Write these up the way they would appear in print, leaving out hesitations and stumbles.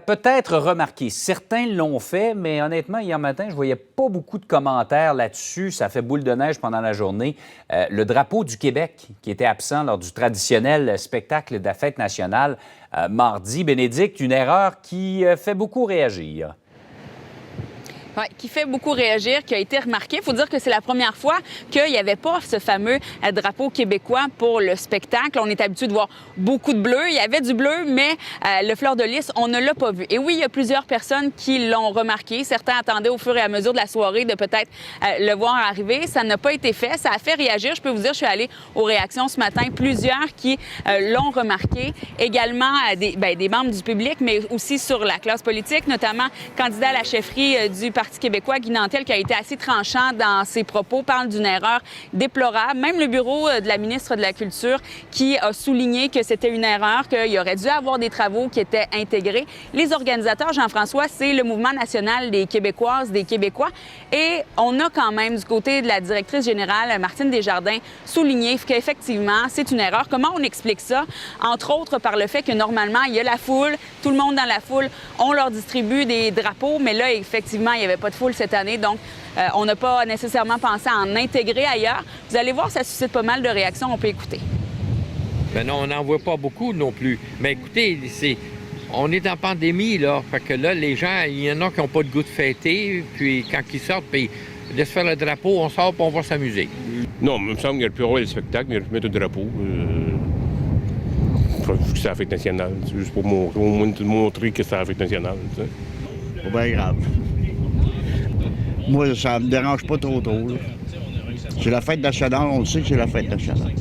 peut-être remarqué. Certains l'ont fait, mais honnêtement, hier matin, je voyais pas beaucoup de commentaires là-dessus. Ça fait boule de neige pendant la journée. Le drapeau du Québec, qui était absent lors du traditionnel spectacle de la Fête nationale mardi. Bénédicte, une erreur qui fait beaucoup réagir. Oui, qui fait beaucoup réagir, qui a été remarqué. Il faut dire que c'est la première fois qu'il n'y avait pas ce fameux drapeau québécois pour le spectacle. On est habitué de voir beaucoup de bleu. Il y avait du bleu, mais le fleur de lys, on ne l'a pas vu. Et oui, il y a plusieurs personnes qui l'ont remarqué. Certains attendaient au fur et à mesure de la soirée de peut-être le voir arriver. Ça n'a pas été fait. Ça a fait réagir. Je peux vous dire, je suis allée aux réactions ce matin. Plusieurs qui l'ont remarqué. Également des membres du public, mais aussi sur la classe politique, notamment candidat à la chefferie du Parti québécois, Guy Nantel, qui a été assez tranchant dans ses propos, parle d'une erreur déplorable. Même le bureau de la ministre de la Culture qui a souligné que c'était une erreur, qu'il aurait dû avoir des travaux qui étaient intégrés. Les organisateurs, Jean-François, c'est le Mouvement national des Québécoises, des Québécois. Et on a quand même, du côté de la directrice générale, Martine Desjardins, souligné qu'effectivement, c'est une erreur. Comment on explique ça? Entre autres, par le fait que normalement, il y a la foule, tout le monde dans la foule, on leur distribue des drapeaux, mais là, effectivement, il n'y avait pas de foule cette année, donc on n'a pas nécessairement pensé à en intégrer ailleurs. Vous allez voir, ça suscite pas mal de réactions, on peut écouter. Ben non, on n'en voit pas beaucoup non plus. Mais écoutez, on est en pandémie, là, fait que là, les gens, il y en a qui n'ont pas de goût de fêter, puis quand ils sortent, puis de se faire le drapeau, on sort, puis on va s'amuser. Non, il me semble qu'il y a le plus rôle le spectacle, mais il y a le mettre le drapeau. C'est la fête nationale, c'est juste pour montrer que c'est la fête nationale. C'est pas bien grave. Moi, ça me dérange pas trop. C'est la fête nationale, on le sait que c'est la fête nationale.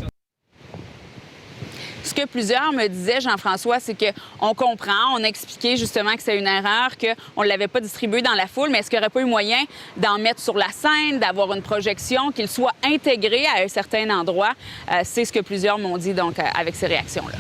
Ce que plusieurs me disaient, Jean-François, c'est qu'on comprend, on a expliqué justement que c'est une erreur, qu'on ne l'avait pas distribué dans la foule, mais est-ce qu'il n'y aurait pas eu moyen d'en mettre sur la scène, d'avoir une projection, qu'il soit intégré à un certain endroit? C'est ce que plusieurs m'ont dit donc avec ces réactions-là.